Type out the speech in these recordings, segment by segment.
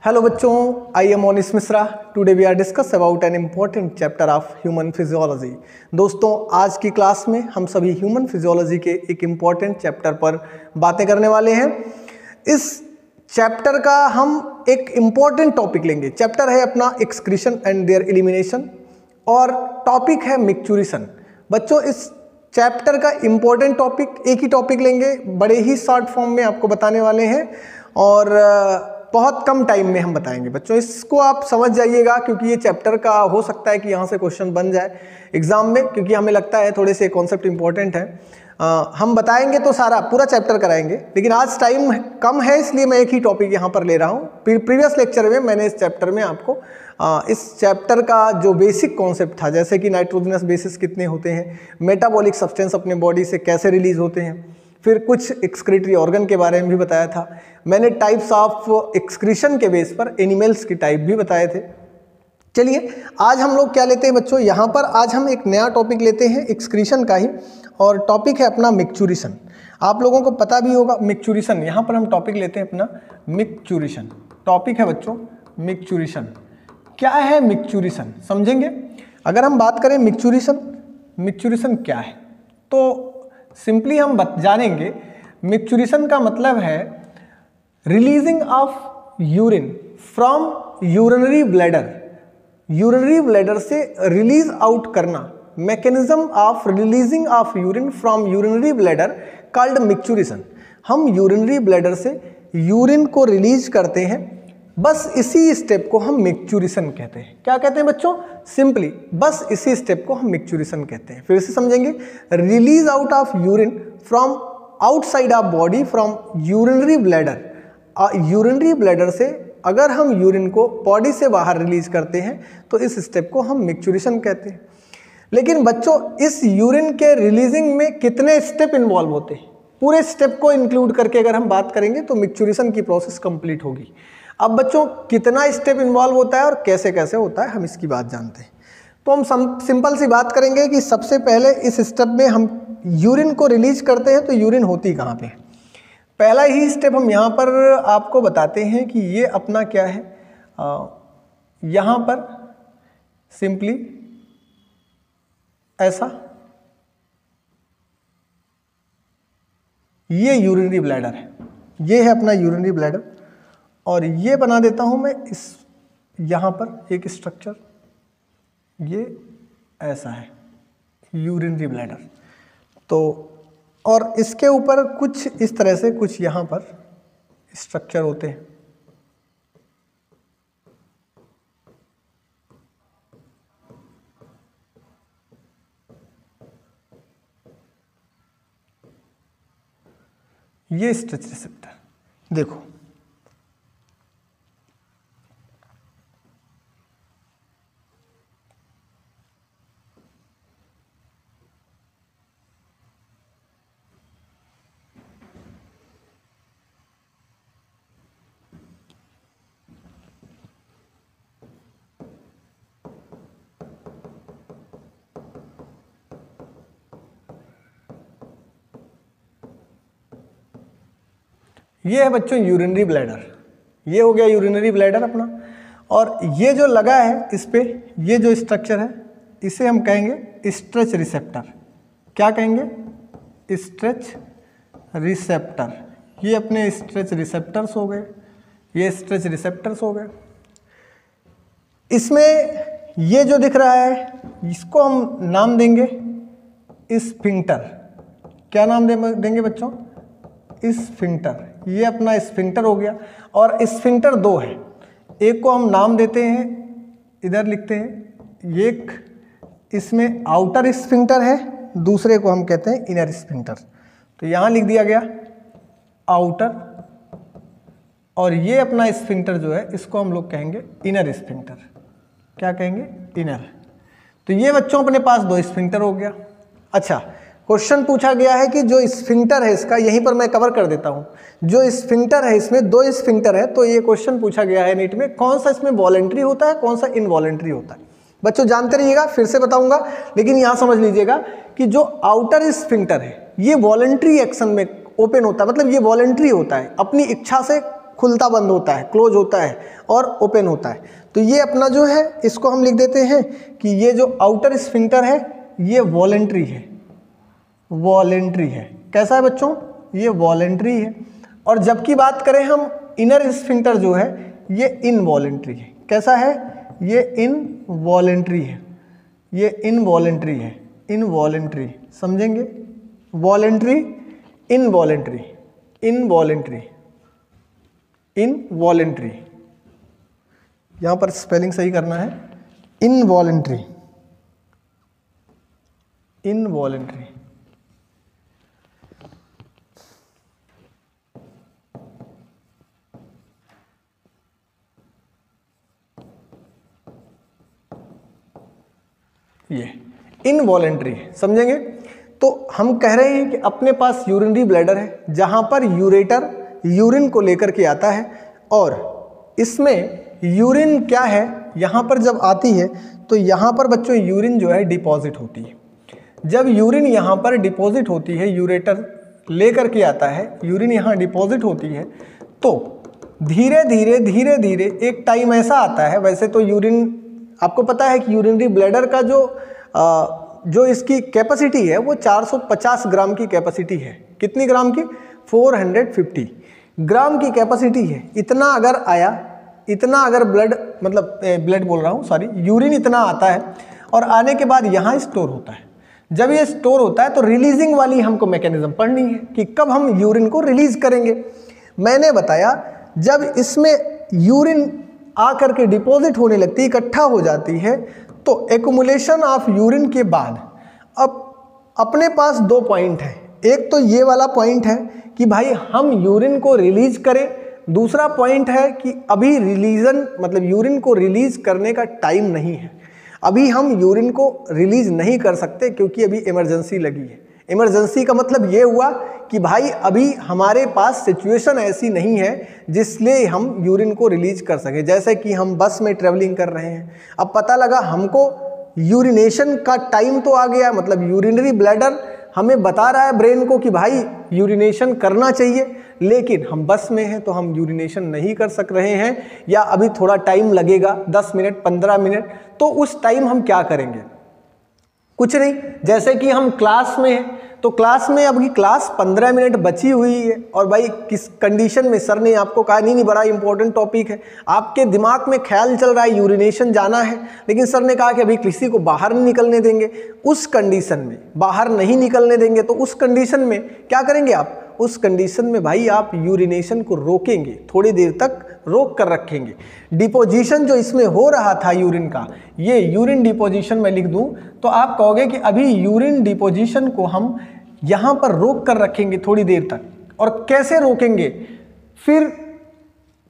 Hello बच्चों, I am Monis Mishra. Today we are discuss about an important chapter of human physiology. दोस्तों, आज की class में हम सभी ह्यूमन फिजियोलॉजी के एक इम्पॉर्टेंट चैप्टर पर बातें करने वाले हैं. इस चैप्टर का हम एक इम्पॉर्टेंट टॉपिक लेंगे. चैप्टर है अपना एक्सक्रीशन एंड देयर एलिमिनेशन और टॉपिक है मिक्चुरेशन. बच्चों, इस चैप्टर का इम्पॉर्टेंट टॉपिक एक ही टॉपिक लेंगे, बड़े ही शॉर्ट फॉर्म में आपको बताने वाले हैं और बहुत कम टाइम में हम बताएंगे. बच्चों, इसको आप समझ जाइएगा क्योंकि ये चैप्टर का हो सकता है कि यहाँ से क्वेश्चन बन जाए एग्जाम में, क्योंकि हमें लगता है थोड़े से कॉन्सेप्ट इंपॉर्टेंट है. हम बताएंगे तो सारा पूरा चैप्टर कराएंगे, लेकिन आज टाइम कम है इसलिए मैं एक ही टॉपिक यहाँ पर ले रहा हूँ. प्रीवियस लेक्चर में मैंने इस चैप्टर में आपको इस चैप्टर का जो बेसिक कॉन्सेप्ट था, जैसे कि नाइट्रोजनस बेसिस कितने होते हैं, मेटाबॉलिक सब्सटेंस अपने बॉडी से कैसे रिलीज होते हैं, फिर कुछ एक्सक्रीटरी ऑर्गन के बारे में भी बताया था. मैंने टाइप्स ऑफ एक्सक्रीशन के बेस पर एनिमल्स की टाइप भी बताए थे. चलिए आज हम लोग क्या लेते हैं बच्चों, यहाँ पर आज हम एक नया टॉपिक लेते हैं एक्सक्रीशन का ही, और टॉपिक है अपना मिक्चुरेशन. आप लोगों को पता भी होगा मिक्चुरेशन, यहाँ पर हम टॉपिक लेते हैं अपना मिक्चुरेशन. टॉपिक है बच्चों मिक्चुरेशन. क्या है मिक्चुरेशन समझेंगे. अगर हम बात करें मिक्चुरेशन क्या है तो सिंपली हम जानेंगे मिक्चुरेशन का मतलब है releasing of urine from urinary bladder. Urinary bladder से रिलीज आउट करना, mechanism of releasing of urine from urinary bladder called micturition. हम यूरिनरी ब्लैडर से यूरिन को रिलीज करते हैं, बस इसी स्टेप को हम मिक्चुरेशन कहते हैं. क्या कहते हैं बच्चों? सिंपली बस इसी स्टेप को हम मिक्चुरेशन कहते हैं. फिर से समझेंगे, release out of urine from outside of body from urinary bladder. Urinary bladder से अगर हम यूरिन को बॉडी से बाहर रिलीज करते हैं तो इस स्टेप को हम मिक्चुरेशन कहते हैं. लेकिन बच्चों, इस यूरिन के रिलीजिंग में कितने स्टेप इन्वॉल्व होते हैं, पूरे स्टेप को इंक्लूड करके अगर हम बात करेंगे तो मिक्चुरेशन की प्रोसेस कंप्लीट होगी. अब बच्चों, कितना स्टेप इन्वॉल्व होता है और कैसे कैसे होता है हम इसकी बात जानते हैं. तो हम सिंपल सी बात करेंगे कि सबसे पहले इस स्टेप में हम यूरिन को रिलीज करते हैं तो यूरिन होती कहाँ पे. पहला ही स्टेप हम यहाँ पर आपको बताते हैं कि ये अपना क्या है. यहाँ पर सिंपली ऐसा, ये यूरिनरी ब्लैडर है, ये है अपना यूरिनरी ब्लैडर, और ये बना देता हूं मैं इस यहाँ पर एक स्ट्रक्चर, ये ऐसा है यूरिनरी ब्लैडर. तो और इसके ऊपर कुछ इस तरह से कुछ यहाँ पर स्ट्रक्चर होते हैं. ये स्ट्रेच रिसेप्टर देखो, ये है बच्चों यूरिनरी ब्लैडर. ये हो गया यूरिनरी ब्लैडर अपना, और ये जो लगा है इस पे, ये जो स्ट्रक्चर है इसे हम कहेंगे स्ट्रेच रिसेप्टर. क्या कहेंगे? Stretch receptor. ये अपने स्ट्रेच रिसेप्टर्स हो गए, ये स्ट्रेच रिसेप्टर्स हो गए. इसमें ये जो दिख रहा है इसको हम नाम देंगे स्फिंक्टर. क्या नाम देंगे बच्चों? स्फिंक्टर. ये अपना स्फिंक्टर हो गया. और स्फिंक्टर दो है, एक को हम नाम देते हैं, इधर लिखते हैं, एक इसमें आउटर स्फिंक्टर है, दूसरे को हम कहते हैं इनर स्फिंक्टर. तो यहाँ लिख दिया गया आउटर, और ये अपना स्फिंक्टर जो है इसको हम लोग कहेंगे इनर स्फिंक्टर. क्या कहेंगे? इनर. तो ये बच्चों अपने पास दो स्फिंक्टर हो गया. अच्छा, क्वेश्चन पूछा गया है कि जो स्फिंक्टर है इसका, यहीं पर मैं कवर कर देता हूं, जो स्फिंक्टर है इसमें दो स्फिंक्टर है, तो ये क्वेश्चन पूछा गया है नीट में, कौन सा इसमें वॉलेंट्री होता है, कौन सा इनवॉलेंट्री होता है. बच्चों जानते रहिएगा, फिर से बताऊंगा, लेकिन यहां समझ लीजिएगा कि जो आउटर स्फिंक्टर है ये वॉलेंट्री एक्शन में ओपन होता है, मतलब ये वॉलेंट्री होता है, अपनी इच्छा से खुलता बंद होता है, क्लोज होता है और ओपन होता है। तो ये अपना जो है इसको हम लिख देते हैं कि ये जो आउटर स्फिंक्टर है ये वॉलेंट्री है, वॉलेंट्री है। कैसा है बच्चों? ये वॉलेंट्री है। और जबकि बात करें हम इनर स्फिंक्टर जो है ये इनवॉलेंट्री है। कैसा है? ये इनवॉलेंट्री है, ये इनवॉलेंट्री है, इनवॉलेंट्री। समझेंगे? Voluntary, involuntary, involuntary, involuntary. यहां पर स्पेलिंग सही करना है, इनवॉलेंट्री, इनवॉलेंट्री। ये इनवॉलेंट्री समझेंगे? तो हम कह रहे हैं कि अपने पास यूरिनरी ब्लैडर है जहां पर यूरेटर यूरिन को लेकर के आता है और इसमें यूरिन क्या है, यहां पर जब आती है तो यहां पर बच्चों यूरिन जो है डिपॉजिट होती है। जब यूरिन यहां पर डिपॉजिट होती है, यूरेटर लेकर के आता है, यूरिन यहां डिपॉजिट होती है, तो धीरे धीरे धीरे धीरे एक टाइम ऐसा आता है, वैसे तो यूरिन आपको पता है कि यूरिनरी ब्लैडर का जो इसकी कैपेसिटी है वो 450 ग्राम की कैपेसिटी है। कितनी ग्राम की? 450 ग्राम की कैपेसिटी है। इतना अगर आया, इतना अगर ब्लड बोल रहा हूँ सॉरी, यूरिन इतना आता है और आने के बाद यहाँ स्टोर होता है। जब ये स्टोर होता है तो रिलीजिंग वाली हमको मैकेनिज्म पढ़नी है कि कब हम यूरिन को रिलीज करेंगे। मैंने बताया जब इसमें यूरिन आकर के डिपॉजिट होने लगती है, इकट्ठा हो जाती है, तो एक्युमुलेशन ऑफ यूरिन के बाद अब अपने पास दो पॉइंट हैं। एक तो ये वाला पॉइंट है कि भाई हम यूरिन को रिलीज करें, दूसरा पॉइंट है कि अभी यूरिन को रिलीज करने का टाइम नहीं है, अभी हम यूरिन को रिलीज नहीं कर सकते क्योंकि अभी इमरजेंसी लगी है। इमरजेंसी का मतलब ये हुआ कि भाई अभी हमारे पास सिचुएशन ऐसी नहीं है जिसलिए हम यूरिन को रिलीज कर सके। जैसे कि हम बस में ट्रेवलिंग कर रहे हैं, अब पता लगा हमको यूरिनेशन का टाइम तो आ गया, मतलब यूरिनरी ब्लैडर हमें बता रहा है ब्रेन को कि भाई यूरिनेशन करना चाहिए, लेकिन हम बस में हैं तो हम यूरिनेशन नहीं कर सक रहे हैं या अभी थोड़ा टाइम लगेगा, 10 मिनट 15 मिनट। तो उस टाइम हम क्या करेंगे? कुछ नहीं, जैसे कि हम क्लास में हैं तो क्लास में अभी क्लास 15 मिनट बची हुई है और भाई किस कंडीशन में सर ने आपको कहा नहीं बड़ा इंपॉर्टेंट टॉपिक है, आपके दिमाग में ख्याल चल रहा है यूरिनेशन जाना है, लेकिन सर ने कहा कि अभी किसी को बाहर नहीं निकलने देंगे। उस कंडीशन में बाहर नहीं निकलने देंगे तो उस कंडीशन में क्या करेंगे आप? उस कंडीशन में भाई आप यूरिनेशन को रोकेंगे, थोड़ी देर तक रोक कर रखेंगे। डिपोजिशन जो इसमें हो रहा था यूरिन का, ये यूरिन डिपोजिशन में लिख दूं तो आप कहोगे कि अभी यूरिन डिपोजिशन को हम यहाँ पर रोक कर रखेंगे थोड़ी देर तक। और कैसे रोकेंगे?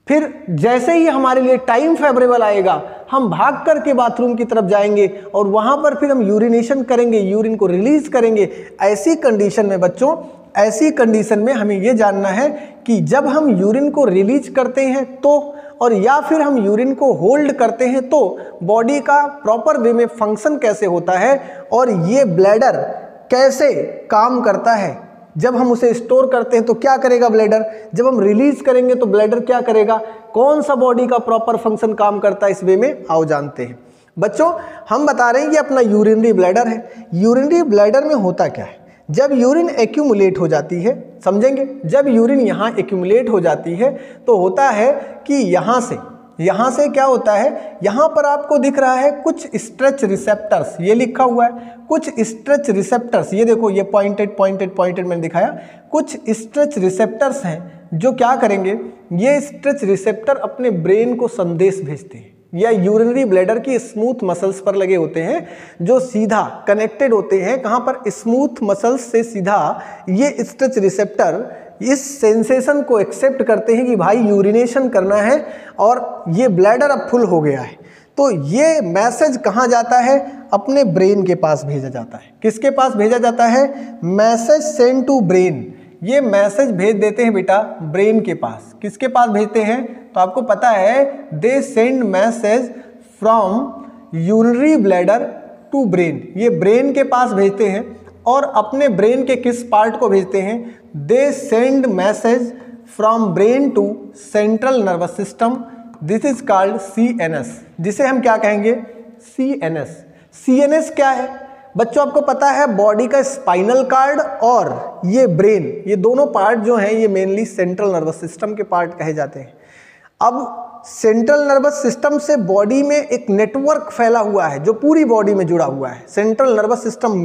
फिर जैसे ही हमारे लिए टाइम फेवरेबल आएगा हम भाग करके बाथरूम की तरफ जाएंगे और वहाँ पर फिर हम यूरिनेशन करेंगे, यूरिन को रिलीज करेंगे। ऐसी कंडीशन में बच्चों, ऐसी कंडीशन में हमें यह जानना है कि जब हम यूरिन को रिलीज करते हैं तो, और या फिर हम यूरिन को होल्ड करते हैं तो बॉडी का प्रॉपर वे में फंक्शन कैसे होता है और ये ब्लैडर कैसे काम करता है। जब हम उसे स्टोर करते हैं तो क्या करेगा ब्लैडर, जब हम रिलीज करेंगे तो ब्लैडर क्या करेगा, कौन सा बॉडी का प्रॉपर फंक्शन काम करता है, इस वे में आओ जानते हैं। बच्चों हम बता रहे हैं कि अपना यूरिनरी ब्लैडर है। यूरिनरी ब्लैडर में होता क्या है? जब यूरिन एक्यूमुलेट हो जाती है, समझेंगे, जब यूरिन यहाँ एक्यूमुलेट हो जाती है तो होता है कि यहाँ से क्या होता है, यहाँ पर आपको दिख रहा है कुछ स्ट्रेच रिसेप्टर्स, ये लिखा हुआ है कुछ स्ट्रेच रिसेप्टर्स, ये देखो ये पॉइंटेड मैंने दिखाया, कुछ स्ट्रेच रिसेप्टर्स हैं जो क्या करेंगे, ये स्ट्रेच रिसेप्टर अपने ब्रेन को संदेश भेजते हैं या यूरिनरी ब्लैडर की स्मूथ मसल्स पर लगे होते हैं जो सीधा कनेक्टेड होते हैं। कहाँ पर? स्मूथ मसल्स से सीधा ये स्ट्रेच रिसेप्टर इस सेंसेशन को एक्सेप्ट करते हैं कि भाई यूरिनेशन करना है और ये ब्लैडर अब फुल हो गया है। तो ये मैसेज कहाँ जाता है? अपने ब्रेन के पास भेजा जाता है। किसके पास भेजा जाता है? Message send to brain. ये मैसेज भेज देते हैं बेटा ब्रेन के पास। किसके पास भेजते हैं? तो आपको पता है they send message from urinary bladder to brain. ये ब्रेन के पास भेजते हैं और अपने ब्रेन के किस पार्ट को भेजते हैं? They send message from brain to central nervous system, this is called CNS, जिसे हम क्या कहेंगे CNS। CNS क्या है बच्चों, आपको पता है बॉडी का स्पाइनल कार्ड और ये ब्रेन, ये दोनों पार्ट जो हैं ये मेनली सेंट्रल नर्वस सिस्टम के पार्ट कहे जाते हैं। अब सेंट्रल नर्वस सिस्टम से बॉडी में एक नेटवर्क फैला हुआ है जो पूरी बॉडी में जुड़ा हुआ है। Central nervous system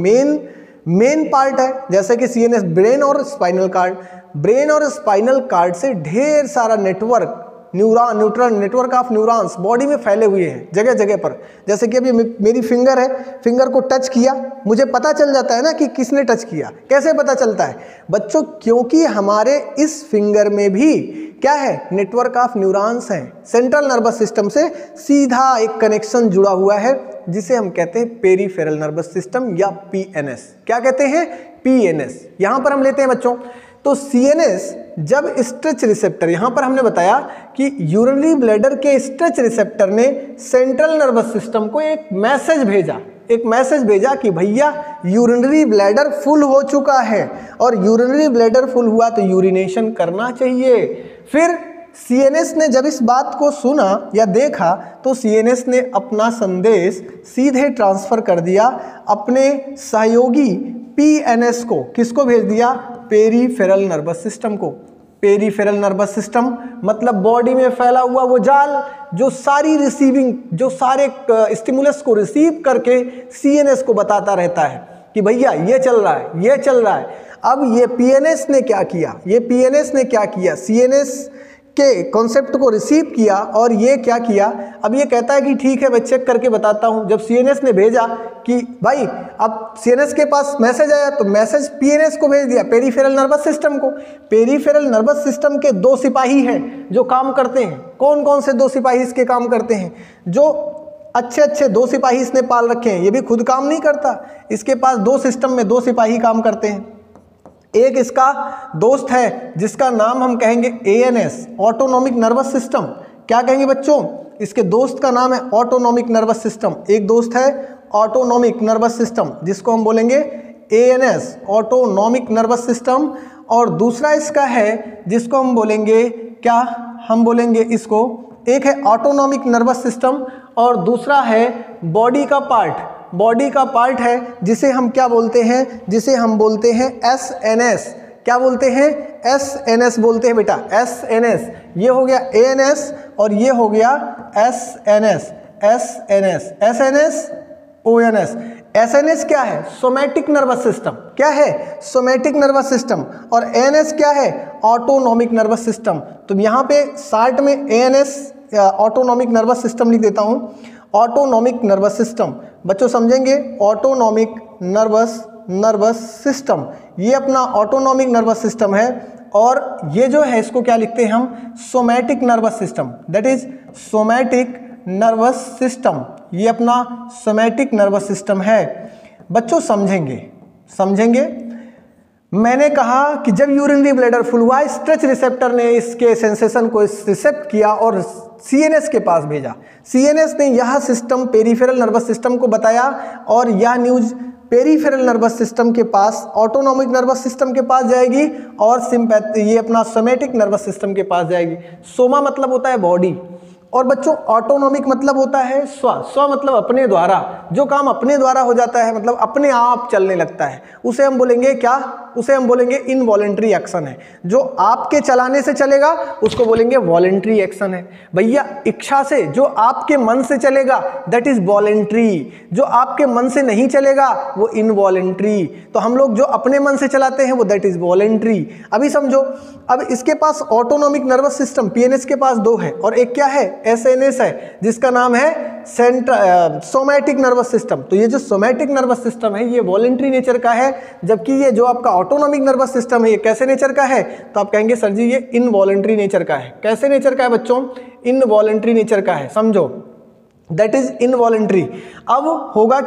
main part है, जैसे कि CNS ब्रेन और स्पाइनल कार्ड। ब्रेन और स्पाइनल कार्ड से ढेर सारा network, neutral network of neurons body में फैले हुए हैं जगह जगह पर। जैसे कि अभी मेरी फिंगर है, फिंगर को टच किया, मुझे पता चल जाता है ना कि किसने टच किया। कैसे पता चलता है बच्चों, क्योंकि हमारे इस फिंगर में भी क्या है, नेटवर्क ऑफ न्यूरॉन्स हैं। सेंट्रल नर्वस सिस्टम से सीधा एक कनेक्शन जुड़ा हुआ है जिसे हम कहते हैं पेरीफेरल नर्वस सिस्टम या PNS। क्या कहते हैं PNS, यहां पर हम लेते हैं बच्चों। तो CNS जब स्ट्रेच रिसेप्टर, यहां पर हमने बताया कि यूरिनरी ब्लैडर के स्ट्रेच रिसेप्टर ने सेंट्रल नर्वस सिस्टम को एक मैसेज भेजा कि भैया यूरिनरी ब्लैडर फुल हो चुका है, और यूरिनरी ब्लैडर फुल हुआ तो यूरिनेशन करना चाहिए। फिर CNS ने जब इस बात को सुना या देखा तो CNS ने अपना संदेश सीधे ट्रांसफर कर दिया अपने सहयोगी PNS को। किसको भेज दिया, पेरीफेरल नर्वस सिस्टम को। पेरीफेरल नर्वस सिस्टम मतलब बॉडी में फैला हुआ वो जाल जो सारे स्टिमुलस को रिसीव करके CNS को बताता रहता है कि भैया ये चल रहा है। अब ये PNS ने क्या किया, CNS के कॉन्सेप्ट को रिसीव किया और ये क्या किया, अब ये कहता है कि ठीक है मैं चेक करके बताता हूँ। जब CNS ने भेजा कि भाई, अब CNS के पास मैसेज आया तो मैसेज PNS को भेज दिया, पेरीफेरल नर्वस सिस्टम को। पेरीफेरल नर्वस सिस्टम के 2 सिपाही हैं जो काम करते हैं। कौन कौन से 2 सिपाही इसके काम करते हैं, जो अच्छे 2 सिपाही इसने पाल रखे हैं। ये भी खुद काम नहीं करता, इसके पास 2 सिस्टम में 2 सिपाही काम करते हैं। एक इसका दोस्त है जिसका नाम हम कहेंगे ANS, ऑटोनॉमिक नर्वस सिस्टम। क्या कहेंगे बच्चों, इसके दोस्त का नाम है ऑटोनॉमिक नर्वस सिस्टम। एक दोस्त है ऑटोनॉमिक नर्वस सिस्टम जिसको हम बोलेंगे ANS, ऑटोनॉमिक नर्वस सिस्टम। और दूसरा इसका है जिसको हम बोलेंगे, क्या हम बोलेंगे इसको, एक है ऑटोनॉमिक नर्वस सिस्टम और दूसरा है बॉडी का पार्ट है जिसे हम क्या बोलते हैं, SNS। क्या बोलते हैं, SNS बोलते हैं बेटा, SNS। ये हो गया ANS और ये हो गया SNS, ONS। SNS क्या है, सोमैटिक नर्वस सिस्टम। क्या है, सोमैटिक नर्वस सिस्टम। और ANS क्या है, ऑटोनॉमिक नर्वस सिस्टम। तो यहाँ पे शार्ट में ANS ऑटोनॉमिक नर्वस सिस्टम लिख देता हूँ। ऑटोनॉमिक नर्वस सिस्टम बच्चों समझेंगे, ऑटोनॉमिक नर्वस सिस्टम, ये अपना ऑटोनॉमिक नर्वस सिस्टम है। और ये जो है इसको क्या लिखते हैं हम, somatic nervous system, that is somatic nervous system. ये अपना सोमैटिक नर्वस सिस्टम है बच्चों। समझेंगे मैंने कहा कि जब यूरिनरी ब्लैडर फुल हुआ, स्ट्रेच रिसेप्टर ने इसके सेंसेशन को रिसेप्ट किया और CNS के पास भेजा। CNS ने यह सिस्टम पेरीफेरल नर्वस सिस्टम को बताया और यह न्यूज पेरीफेरल नर्वस सिस्टम के पास, ऑटोनॉमिक नर्वस सिस्टम के पास जाएगी और ये अपना सोमैटिक नर्वस सिस्टम के पास जाएगी। सोमा मतलब होता है बॉडी, और बच्चों ऑटोनॉमिक मतलब होता है स्व मतलब अपने द्वारा, जो काम अपने द्वारा हो जाता है, मतलब अपने आप चलने लगता है, उसे हम बोलेंगे क्या, उसे हम बोलेंगे इनवॉलेंट्री एक्शन है। जो आपके चलाने से चलेगा उसको बोलेंगे वॉलेंट्री एक्शन है। भैया इच्छा से, जो आपके मन से चलेगा दैट इज वॉलेंट्री, जो आपके मन से नहीं चलेगा वो इनवॉलेंट्री। तो हम लोग जो अपने मन से चलाते हैं वो दैट इज वॉलेंट्री। अभी समझो, अब इसके पास ऑटोनॉमिक नर्वस सिस्टम PNS के पास 2 है और एक क्या है, SNS है जिसका नाम है सोमैटिक नर्वस सिस्टम। तो ये जो सोमैटिक नर्वस सिस्टम है ये वॉलेंट्री नेचर का है, जबकि ये जो आपका ऑटोनॉमिक नर्वस सिस्टम है ये कैसे नेचर का है, तो आप कहेंगे सर जी ये इनवॉलेंट्री नेचर का है। कैसे नेचर का है बच्चों, इनवॉलेंट्री नेचर का है, समझो दैट इज इनवॉलेंट्री। अब होगा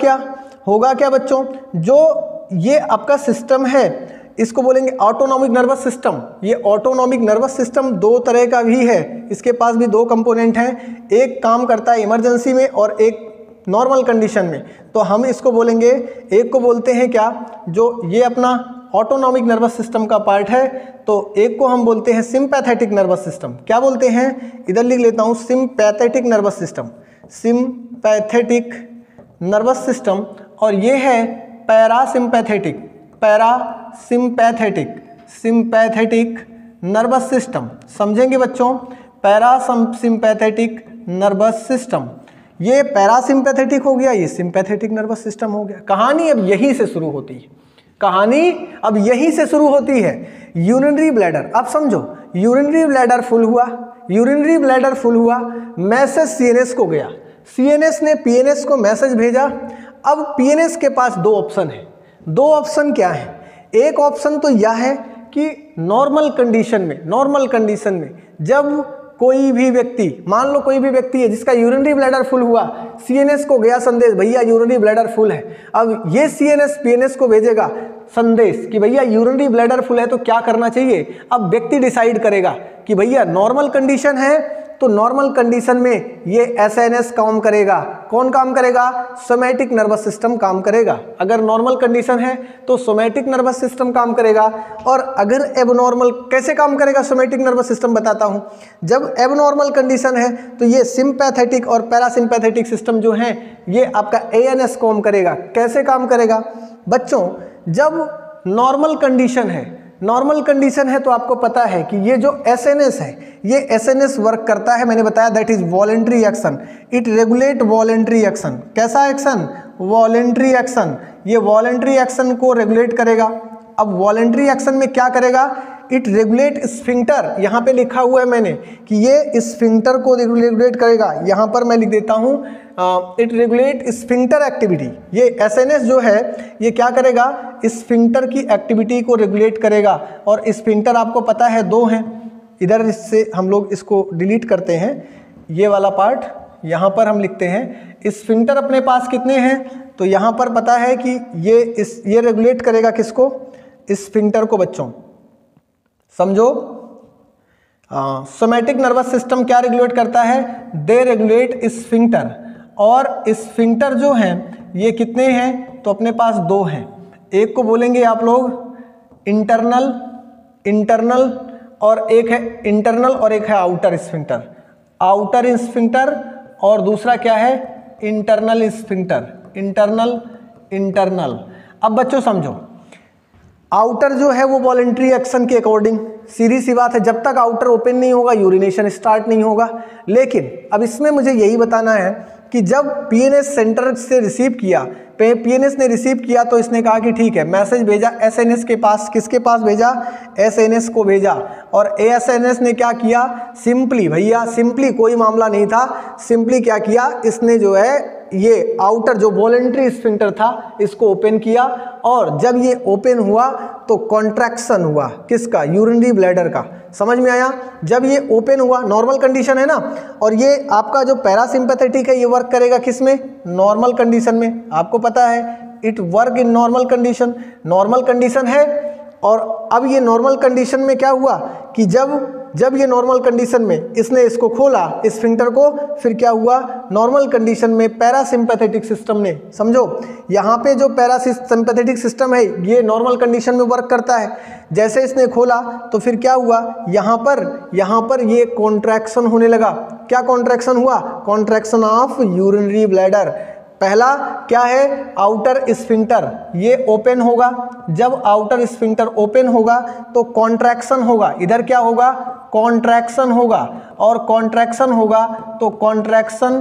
क्या बच्चों, जो ये आपका सिस्टम है इसको बोलेंगे ऑटोनॉमिक नर्वस सिस्टम। ये ऑटोनॉमिक नर्वस सिस्टम 2 तरह का भी है, इसके पास भी 2 कंपोनेंट हैं, एक काम करता है इमरजेंसी में और एक नॉर्मल कंडीशन में। तो हम इसको बोलेंगे, एक को बोलते हैं क्या, जो ये अपना ऑटोनॉमिक नर्वस सिस्टम का पार्ट है, तो एक को हम बोलते हैं सिंपैथेटिक नर्वस सिस्टम। क्या बोलते हैं, इधर लिख लेता हूँ, sympathetic nervous system, sympathetic nervous system. और ये है parasympathetic, parasympathetic, sympathetic nervous system. समझेंगे बच्चों, पैरासिम्पैथेटिक नर्वस सिस्टम, ये पैरासिम्पैथेटिक हो गया, ये सिंपैथेटिक नर्वस सिस्टम हो गया। कहानी अब यहीं से शुरू होती है, कहानी अब यहीं से शुरू होती है। यूरिनरी ब्लैडर, अब समझो, यूरिनरी ब्लैडर फुल हुआ, यूरिनरी ब्लैडर फुल हुआ, मैसेज सीएनएस को गया, सीएनएस ने पीएनएस को मैसेज भेजा। अब पीएनएस के पास दो ऑप्शन है, दो ऑप्शन क्या है, एक ऑप्शन तो यह है कि नॉर्मल कंडीशन में, नॉर्मल कंडीशन में जब कोई भी व्यक्ति, मान लो कोई भी व्यक्ति है जिसका यूरिनरी ब्लैडर फुल हुआ, सीएनएस को गया संदेश, भैया यूरिनरी ब्लैडर फुल है। अब ये सीएनएस पीएनएस को भेजेगा संदेश कि भैया यूरिनरी ब्लैडर फुल है तो क्या करना चाहिए। अब व्यक्ति डिसाइड करेगा कि भैया नॉर्मल कंडीशन है तो नॉर्मल कंडीशन में ये एसएनएस काम करेगा। कौन काम करेगा, सोमैटिक नर्वस सिस्टम काम करेगा। अगर नॉर्मल कंडीशन है तो सोमैटिक नर्वस सिस्टम काम करेगा। और अगर एबनॉर्मल, कैसे काम करेगा सोमैटिक नर्वस सिस्टम बताता हूँ। जब एबनॉर्मल कंडीशन है तो ये सिंपैथेटिक और पैरासिम्पैथेटिक सिस्टम जो है ये आपका एएनएस काम करेगा। कैसे काम करेगा बच्चों, जब नॉर्मल कंडीशन है, नॉर्मल कंडीशन है तो आपको पता है कि ये जो एसएनएस है, ये एसएनएस वर्क करता है, मैंने बताया that is voluntary action, it regulate voluntary action. कैसा एक्शन, वॉलेंट्री एक्शन, ये वॉलेंट्री एक्शन को रेगुलेट करेगा। अब वॉलेंट्री एक्शन में क्या करेगा, इट रेगुलेट स्फिंक्टर, यहाँ पे लिखा हुआ है मैंने कि ये स्फिंक्टर को रेगुलेट करेगा। यहाँ पर मैं लिख देता हूँ इट रेगुलेट स्फिंक्टर एक्टिविटी। ये एसएनएस जो है ये क्या करेगा, स्फिंक्टर की एक्टिविटी को रेगुलेट करेगा। और स्फिंक्टर आपको पता है दो हैं, इधर इससे हम लोग इसको डिलीट करते हैं, ये वाला पार्ट यहाँ पर हम लिखते हैं। स्फिंक्टर अपने पास कितने हैं, तो यहाँ पर पता है कि ये रेगुलेट करेगा किसको, स्फिंक्टर को। बच्चों समझो, सोमैटिक नर्वस सिस्टम क्या रेगुलेट करता है, दे रेगुलेट स्फिंक्टर। और स्फिंक्टर जो हैं ये कितने हैं, तो अपने पास दो हैं। एक को बोलेंगे आप लोग इंटरनल, इंटरनल, और एक है इंटरनल और एक है आउटर स्फिंक्टर, आउटर स्फिंक्टर। और दूसरा क्या है, इंटरनल स्फिंक्टर, इंटरनल, इंटरनल। अब बच्चों समझो, आउटर जो है वो वॉलेंट्री एक्शन के अकॉर्डिंग, सीधी सी बात है, जब तक आउटर ओपन नहीं होगा यूरिनेशन स्टार्ट नहीं होगा। लेकिन अब इसमें मुझे यही बताना है कि जब पीएनएस सेंटर से रिसीव किया, पीएनएस ने रिसीव किया तो इसने कहा कि ठीक है, मैसेज भेजा एसएनएस के पास, किसके पास भेजा, एसएनएस को भेजा। और एसएनएस ने क्या किया, सिंपली, भैया सिंपली कोई मामला नहीं था, सिंपली क्या किया, इसने जो है ये आउटर जो वॉलेंट्री स्फिंक्टर था इसको ओपन किया। और जब ये ओपन हुआ तो कॉन्ट्रैक्शन हुआ, किसका, यूरिनरी ब्लैडर का। समझ में आया, जब ये ओपन हुआ, नॉर्मल कंडीशन है ना, और ये आपका जो पैरासिम्पैथेटिक है ये वर्क करेगा किस में, नॉर्मल कंडीशन में। आपको पता है it work in normal condition, normal condition है। और अब ये नॉर्मल कंडीशन में क्या हुआ कि जब ये नॉर्मल कंडीशन में इसने इसको खोला स्फिंक्टर को, फिर क्या हुआ, नॉर्मल कंडीशन में पैरासिम्पैथेटिक सिस्टम ने, समझो यहाँ पे जो पैरासिम्पैथेटिक सिस्टम है ये नॉर्मल कंडीशन में वर्क करता है। जैसे इसने खोला तो फिर क्या हुआ, यहाँ पर ये कॉन्ट्रैक्शन होने लगा। क्या कॉन्ट्रैक्शन हुआ, कॉन्ट्रैक्शन ऑफ यूरिनरी ब्लैडर। पहला क्या है, आउटर स्फिंक्टर, ये ओपन होगा। जब आउटर स्फिंक्टर ओपन होगा तो कॉन्ट्रैक्शन होगा, इधर क्या होगा, कॉन्ट्रैक्शन होगा। और कॉन्ट्रैक्शन होगा तो कॉन्ट्रैक्शन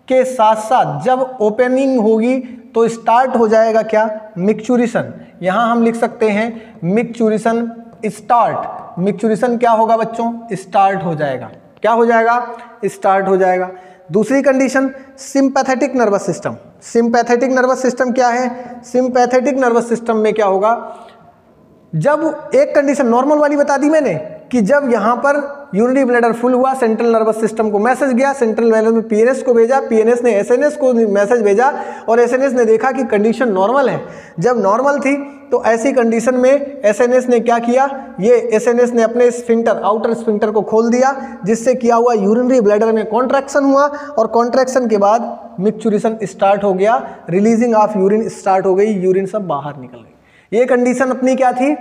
के साथ साथ जब ओपनिंग होगी तो स्टार्ट हो जाएगा क्या, मिक्चुरेशन। यहाँ हम लिख सकते हैं मिक्चुरेशन स्टार्ट। मिक्चुरेशन क्या होगा बच्चों, स्टार्ट हो जाएगा। क्या हो जाएगा, स्टार्ट हो जाएगा। दूसरी condition sympathetic nervous system. Sympathetic nervous system क्या है, सिंपैथेटिक नर्वस सिस्टम में क्या होगा, जब एक कंडीशन नॉर्मल वाली बता दी मैंने कि जब यहाँ पर यूरिनरी ब्लैडर फुल हुआ, सेंट्रल नर्वस सिस्टम को मैसेज गया, सेंट्रल नर्वस में पीएनएस को भेजा, पीएनएस ने एसएनएस को मैसेज भेजा और एसएनएस ने देखा कि कंडीशन नॉर्मल है। जब नॉर्मल थी तो ऐसी कंडीशन में एसएनएस ने क्या किया, ये एसएनएस ने अपने स्फिंक्टर, आउटर स्फिंक्टर को खोल दिया, जिससे क्या हुआ, यूरिनरी ब्लैडर में कॉन्ट्रैक्शन हुआ और कॉन्ट्रैक्शन के बाद मिक्चुरेशन स्टार्ट हो गया, रिलीजिंग ऑफ यूरिन स्टार्ट हो गई, यूरिन सब बाहर निकल गई। ये कंडीशन अपनी क्या थी,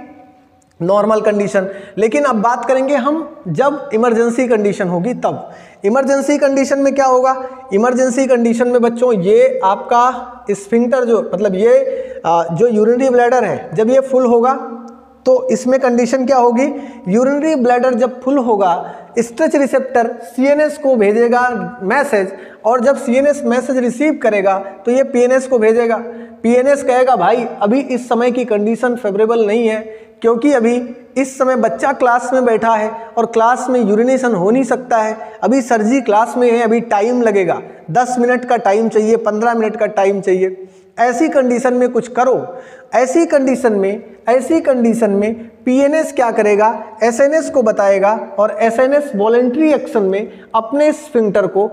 नॉर्मल कंडीशन। लेकिन अब बात करेंगे हम जब इमरजेंसी कंडीशन होगी तब। इमरजेंसी कंडीशन में क्या होगा, इमरजेंसी कंडीशन में बच्चों ये आपका स्फिंक्टर जो मतलब ये जो यूरिनरी ब्लैडर है जब ये फुल होगा तो इसमें कंडीशन क्या होगी, यूरिनरी ब्लैडर जब फुल होगा स्ट्रेच रिसेप्टर सीएनएस को भेजेगा मैसेज, और जब सीएनएस मैसेज रिसीव करेगा तो ये पीएनएस को भेजेगा। पीएनएस कहेगा भाई अभी इस समय की कंडीशन फेवरेबल नहीं है, क्योंकि अभी इस समय बच्चा क्लास में बैठा है और क्लास में यूरिनेशन हो नहीं सकता है, अभी सर जी क्लास में है, अभी टाइम लगेगा, 10 मिनट का टाइम चाहिए, 15 मिनट का टाइम चाहिए। ऐसी कंडीशन में कुछ करो। ऐसी कंडीशन में पीएनएस क्या करेगा, एसएनएस को बताएगा, और एसएनएस वॉलंटरी एक्शन में अपने स्फिंक्टर को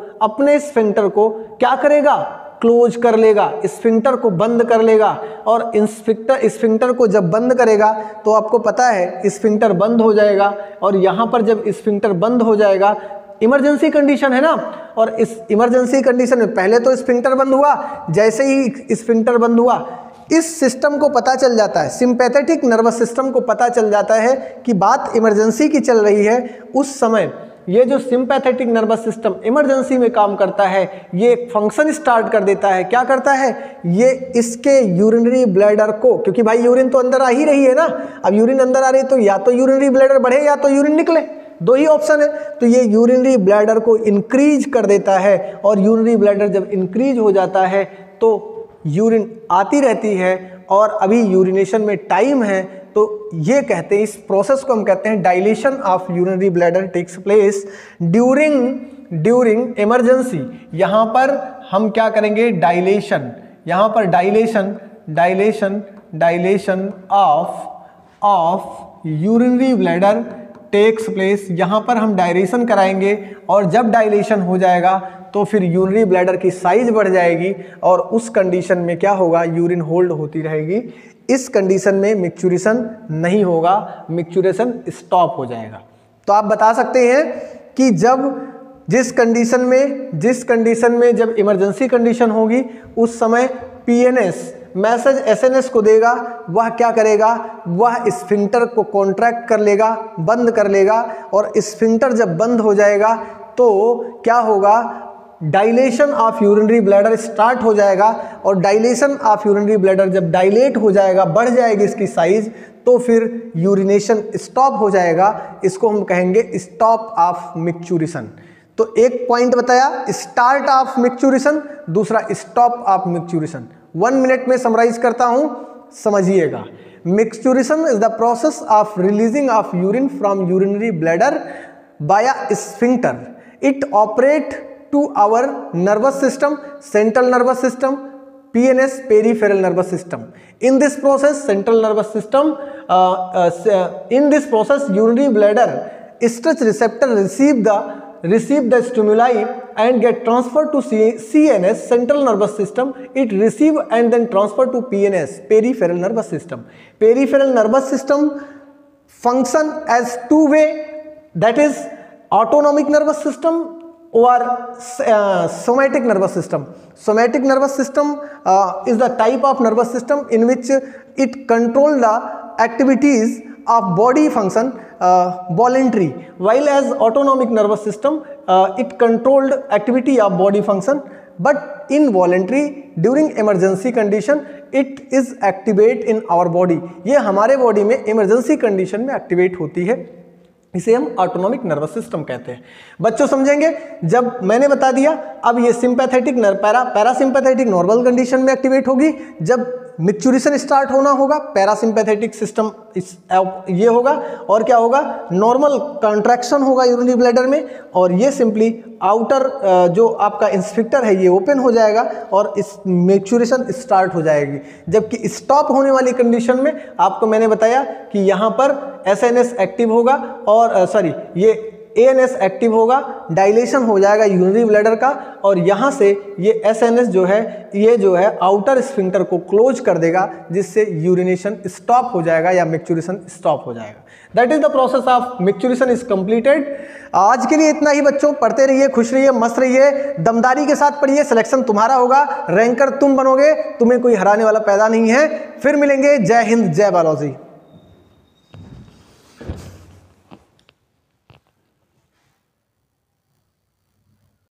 क्या करेगा, क्लोज कर लेगा, स्फिंक्टर को बंद कर लेगा। और स्फिंक्टर को जब बंद करेगा तो आपको पता है स्फिंक्टर बंद हो जाएगा, और यहाँ पर जब स्फिंक्टर बंद हो जाएगा, इमरजेंसी कंडीशन है ना, और इस इमरजेंसी कंडीशन में पहले तो स्फिंक्टर बंद हुआ, जैसे ही स्फिंक्टर बंद हुआ इस सिस्टम को पता चल जाता है, सिंपैथेटिक नर्वस सिस्टम को पता चल जाता है कि बात इमरजेंसी की चल रही है। उस समय ये जो सिंपैथेटिक नर्वस सिस्टम इमरजेंसी में काम करता है, ये एक फंक्शन स्टार्ट कर देता है। क्या करता है, ये इसके यूरिनरी ब्लैडर को, क्योंकि भाई यूरिन तो अंदर आ ही रही है ना, अब यूरिन अंदर आ रही है तो या तो यूरिनरी ब्लैडर बढ़े या तो यूरिन निकले, दो ही ऑप्शन है। तो ये यूरिनरी ब्लैडर को इंक्रीज कर देता है, और यूरिनरी ब्लैडर जब इंक्रीज हो जाता है तो यूरिन आती रहती है, और अभी यूरिनेशन में टाइम है, तो ये कहते हैं, इस प्रोसेस को हम कहते हैं dilation of urinary bladder takes place during emergency. यहाँ पर हम क्या करेंगे, डायलेशन, यहाँ पर dilation of urinary bladder takes place. यहाँ पर हम डायलेशन कराएंगे, और जब डायलेशन हो जाएगा तो फिर यूरिनरी ब्लैडर की साइज बढ़ जाएगी, और उस कंडीशन में क्या होगा, यूरिन होल्ड होती रहेगी। इस कंडीशन में मिक्चुरेशन नहीं होगा, मिक्चुरेशन स्टॉप हो जाएगा। तो आप बता सकते हैं कि जिस कंडीशन में जब इमरजेंसी कंडीशन होगी उस समय पीएनएस मैसेज एसएनएस को देगा, वह क्या करेगा, वह स्फिंक्टर को कॉन्ट्रैक्ट कर लेगा, बंद कर लेगा, और स्फिंक्टर जब बंद हो जाएगा तो क्या होगा, dilation of urinary bladder start हो जाएगा। और डायलेशन ऑफ यूरिनरी ब्लैडर जब डायलेट हो जाएगा, बढ़ जाएगी इसकी साइज, तो फिर यूरिनेशन स्टॉप हो जाएगा। इसको हम कहेंगे स्टॉप ऑफ मिक्चुरेशन। तो एक पॉइंट बताया स्टार्ट ऑफ मिक्चुरेशन, दूसरा स्टॉप ऑफ मिक्चुरेशन। 1 मिनट में समराइज करता हूं, समझिएगा। Micturition is the process of releasing of urine from urinary bladder by sphincter. It operate to our nervous system, central nervous system, PNS, peripheral nervous system. In this process, urinary bladder stretch receptor receive the stimuli and get transferred to CNS, central nervous system. It receive and then transfer to PNS, peripheral nervous system. Peripheral nervous system function as two-way, that is autonomic nervous system or somatic nervous system. Somatic nervous system is the type of nervous system in which it controls the activities of body function voluntary, while as autonomic nervous system it controlled activity of body function but involuntary. During emergency condition it is activate in our body. ये हमारे body में emergency condition में activate होती है, इसे हम autonomic nervous system कहते हैं। बच्चों समझेंगे, जब मैंने बता दिया अब ये सिंपैथेटिक पैरासिम्पैथेटिक नॉर्मल कंडीशन में एक्टिवेट होगी। जब मिक्चुरेशन स्टार्ट होना होगा पैरासिम्पैथेटिक सिस्टम ये होगा, और क्या होगा, नॉर्मल कॉन्ट्रैक्शन होगा यूरिनरी ब्लैडर में, और ये सिंपली आउटर जो आपका स्फिंक्टर है ये ओपन हो जाएगा और इस मिक्चुरेशन स्टार्ट हो जाएगी। जबकि स्टॉप होने वाली कंडीशन में आपको मैंने बताया कि यहाँ पर एसएनएस एक्टिव होगा, और ये ANS एक्टिव होगा, डायलेशन हो जाएगा यूरिनरी ब्लैडर का, और यहाँ से ये SNS जो है ये जो है आउटर स्फिंक्टर को क्लोज कर देगा, जिससे यूरिनेशन स्टॉप हो जाएगा या मिक्चुरेशन स्टॉप हो जाएगा। That is the process of micturition is completed. आज के लिए इतना ही बच्चों, पढ़ते रहिए, खुश रहिए, मस्त रहिए, दमदारी के साथ पढ़िए, सिलेक्शन तुम्हारा होगा, रैंकर तुम बनोगे, तुम्हें कोई हराने वाला पैदा नहीं है। फिर मिलेंगे। जय हिंद, जय बालाजी।